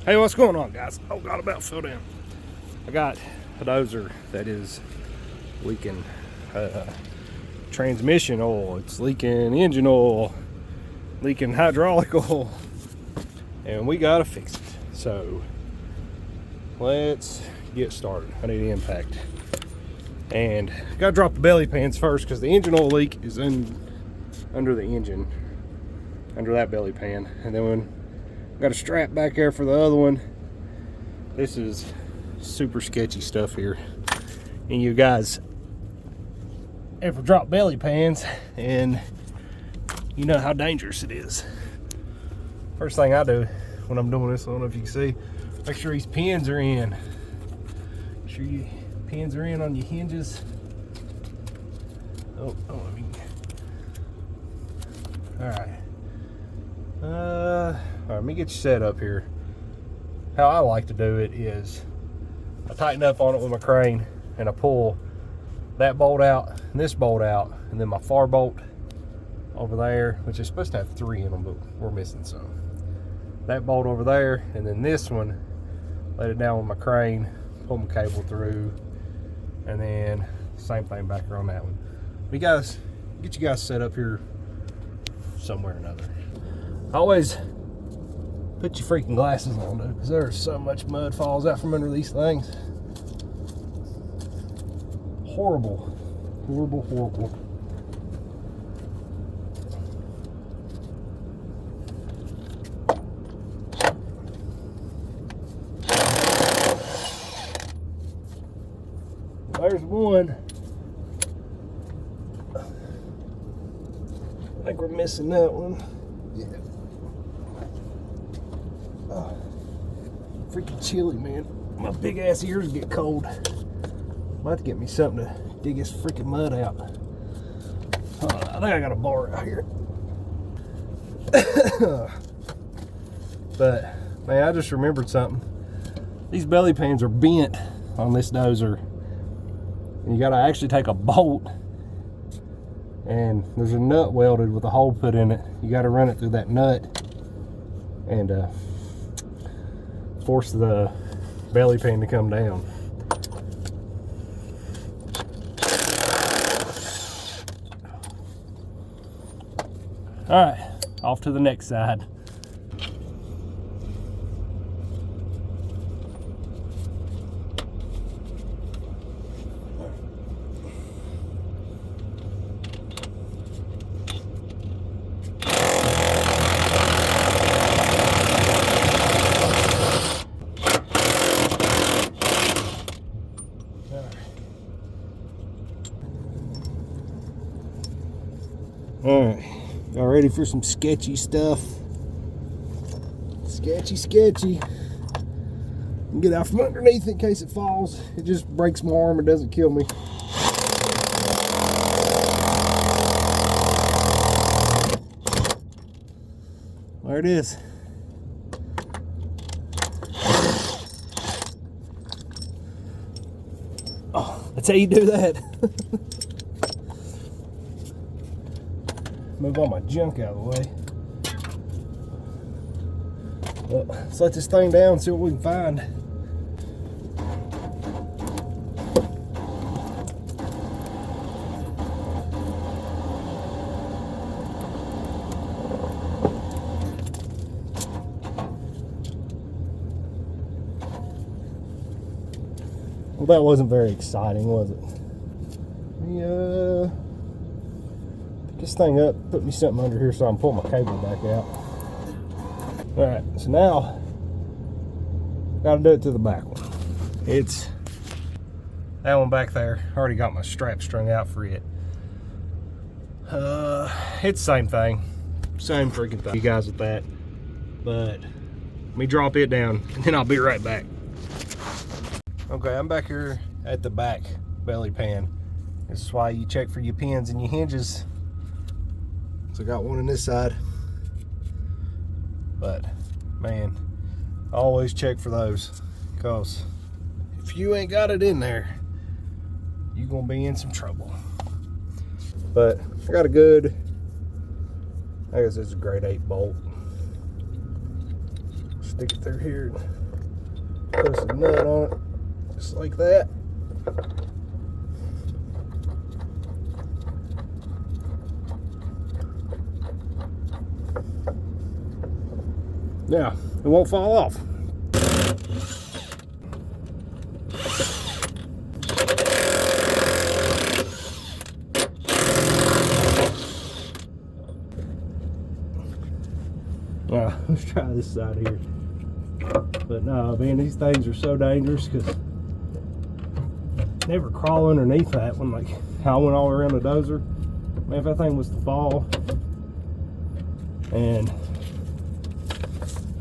Hey, what's going on, guys? Oh God, about fell down. I got a dozer that is leaking transmission oil. It's leaking engine oil, leaking hydraulic oil, and we gotta fix it. So let's get started. I need impact, and gotta drop the belly pans first because the engine oil leak is under the engine, under that belly pan, and then got a strap back there for the other one. This is super sketchy stuff here, and you guys ever drop belly pans and you know how dangerous it is. First thing I do when I'm doing this, I don't know if you can see, make sure these pins are in. Make sure your pins are in on your hinges. All right, let me get you set up here. How I like to do it is I tighten up on it with my crane and I pull that bolt out and this bolt out, and then my far bolt over there, which is supposed to have 3 in them, but we're missing some. That bolt over there, and then this one, let it down with my crane, pull my cable through, and then same thing back here on that one. You guys, get you guys set up here somewhere or another. Always put your freaking glasses on, dude, because there's so much mud falls out from under these things. Horrible, horrible, horrible. There's one. I think we're missing that one. Yeah. Oh, freaking chilly, man. My big ass ears get cold. I'm about to get me something to dig this freaking mud out. I think I got a bar out here. But man, I just remembered something. These belly pans are bent on this dozer, and you gotta actually take a bolt, and there's a nut welded with a hole put in it. You gotta run it through that nut and force the belly pan to come down. All right, off to the next side. All right, y'all ready for some sketchy stuff? Sketchy. Get out from underneath in case it falls. It just breaks my arm, it doesn't kill me. There it is. Oh, that's how you do that. Move all my junk out of the way. Well, let's let this thing down and see what we can find. Well, that wasn't very exciting, was it? Pick this thing up, put me something under here so I can pull my cable back out. Alright, so now gotta do it to the back one. It's that one back there. Already got my strap strung out for it. It's the same thing. Same freaking thing. You guys with that. But let me drop it down and then I'll be right back. Okay, I'm back here at the back belly pan. This is why you check for your pins and your hinges. So I got one on this side. But man, always check for those, because if you ain't got it in there, you're gonna be in some trouble. But I got a good, I guess it's a grade 8 bolt. stick it through here and put some nut on it, just like that. Now, it won't fall off. Now, let's try this side here. But no, man, these things are so dangerous because never crawl underneath that one. Like how I went all around the dozer. Man, if that thing was to fall, and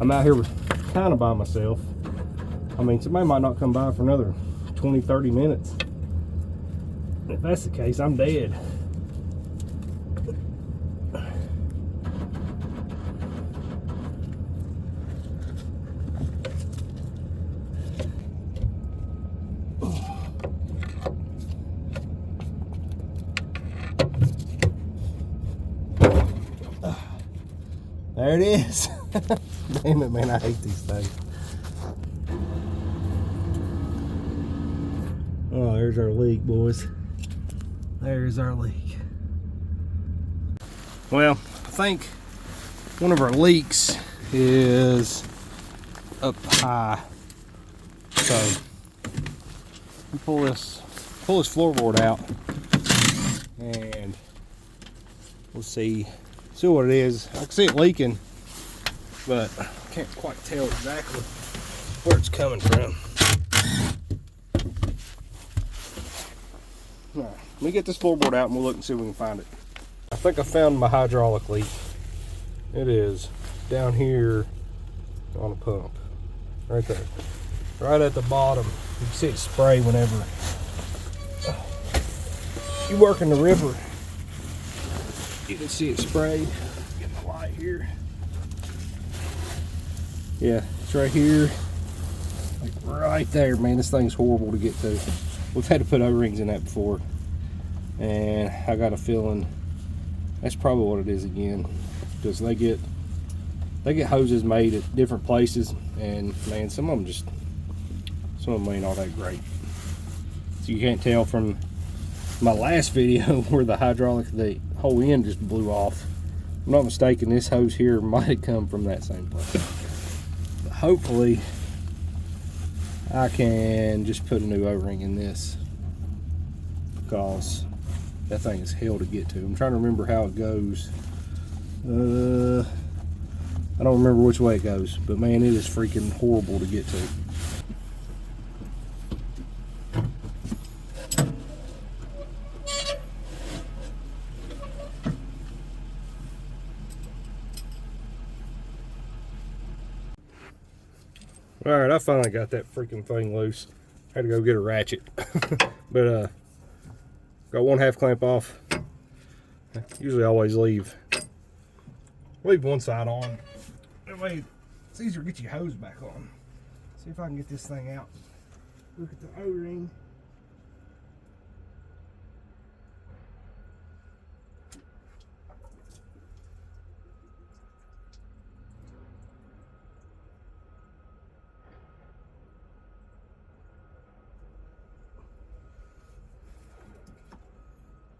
I'm out here kind of by myself. I mean, somebody might not come by for another 20-30 minutes. If that's the case, I'm dead. There it is. Damn it, man, I hate these things. Oh, there's our leak, boys. There's our leak. Well, I think one of our leaks is up high. So we pull this floorboard out and we'll see what it is. I can see it leaking, but I can't quite tell exactly where it's coming from. All right, let me get this floorboard out and we'll look and see if we can find it. I think I found my hydraulic leak. It is down here on the pump, right there, right at the bottom. You can see it spray whenever you work in the river. You can see it sprayed. Get my light here. Yeah, it's right here. Like right there, man. This thing's horrible to get to. We've had to put O-rings in that before. And I got a feeling that's probably what it is again. Because they get hoses made at different places, and man, some of them ain't all that great. So you can't tell from my last video where the whole end just blew off. If I'm not mistaken, this hose here might have come from that same place. But hopefully I can just put a new O-ring in this, because that thing is hell to get to. I'm trying to remember how it goes. I don't remember which way it goes, but man, it is freaking horrible to get to. Alright, I finally got that freaking thing loose. Had to go get a ratchet. But got 1/2 clamp off. Usually I always leave one side on. That way it's easier to get your hose back on. See if I can get this thing out. Look at the O-ring.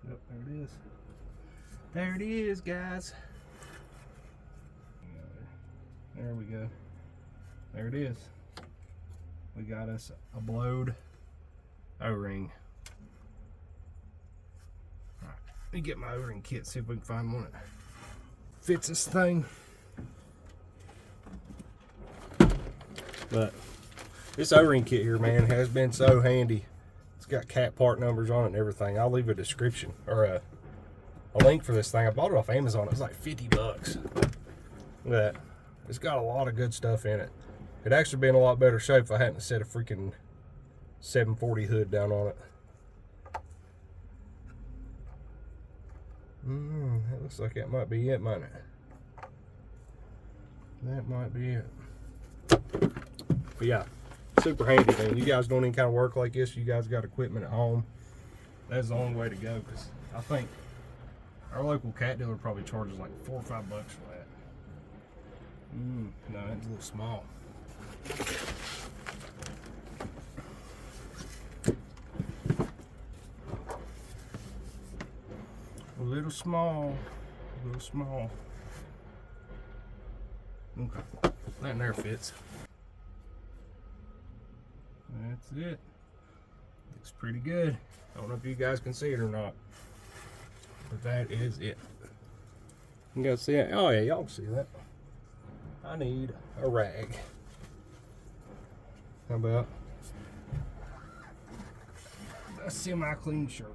Yep, there it is. There it is, guys. There we go. There it is. We got us a blowed O-ring. Alright, let me get my O-ring kit, see if we can find one that fits this thing. But this O-ring kit here, man, has been so handy. It's got cat part numbers on it and everything. I'll leave a description or a link for this thing. I bought it off Amazon. It was like 50 bucks. Look at that. It's got a lot of good stuff in it. It'd actually be in a lot better shape if I hadn't set a freaking 740 hood down on it. That looks like that might be it, might it? That might be it. But yeah, super handy, man. You guys doing any kind of work like this, you guys got equipment at home, that's the only way to go, because I think our local cat dealer probably charges like $4 or $5 for that. No, that's a little small. A little small, a little small. Okay, that in there fits. That's it. Looks pretty good. I don't know if you guys can see it or not, but that is it. You guys see it? Oh yeah, y'all can see that. I need a rag. How about a semi-clean shirt?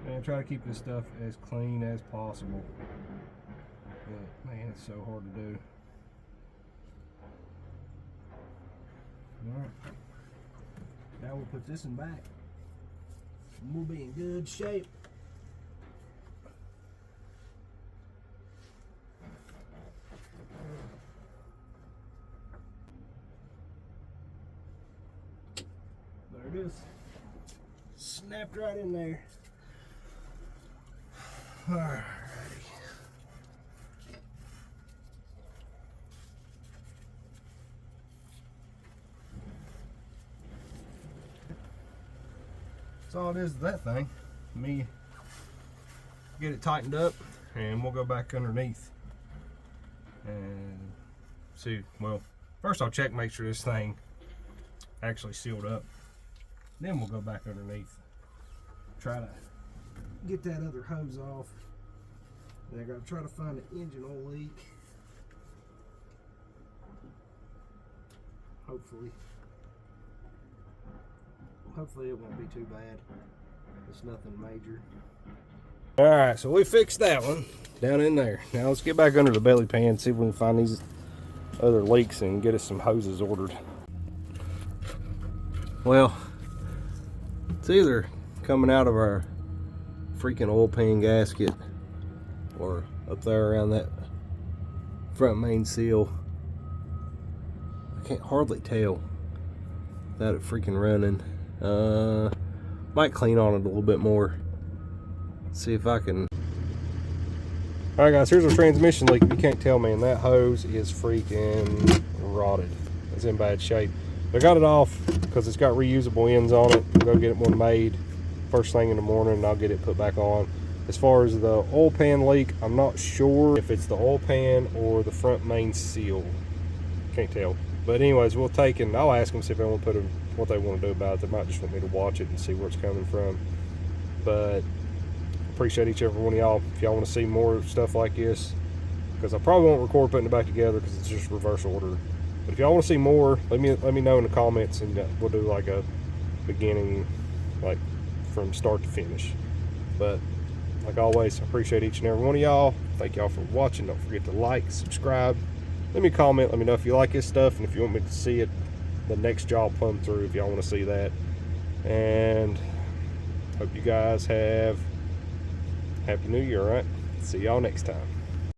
And try to keep this stuff as clean as possible. But man, it's so hard to do. Alright. Now we'll put this in back. And we'll be in good shape. There it is. Snapped right in there. Alrighty. That's all it is to that thing. Me get it tightened up and we'll go back underneath and see. Well, first I'll check, make sure this thing actually sealed up. Then we'll go back underneath. Try to get that other hose off. And I gotta try to find an engine oil leak. Hopefully it won't be too bad. It's nothing major. Alright, so we fixed that one down in there. Now let's get back under the belly pan, see if we can find these other leaks and get us some hoses ordered. Well, it's either coming out of our freaking oil pan gasket or up there around that front main seal. I can't hardly tell without it freaking running. Might clean on it a little bit more. See if I can. Alright guys, here's our transmission leak. If you can't tell, man, that hose is freaking rotted. It's in bad shape. I got it off because it's got reusable ends on it. We'll go get one made first thing in the morning and I'll get it put back on. As far as the oil pan leak, I'm not sure if it's the oil pan or the front main seal. Can't tell. But anyways, we'll take it and I'll ask them, see if they want to put what they want to do about it. They might just want me to watch it and see where it's coming from. But appreciate each and every one of y'all. If y'all want to see more stuff like this, because I probably won't record putting it back together because it's just reverse order. But if y'all want to see more, let me know in the comments and we'll do like a beginning, like from start to finish. But like always, I appreciate each and every one of y'all. Thank y'all for watching. Don't forget to like, subscribe. Let me comment. Let me know if you like this stuff and if you want me to see it, the next job plumb through, if y'all want to see that. And hope you guys have Happy New Year, all right? See y'all next time.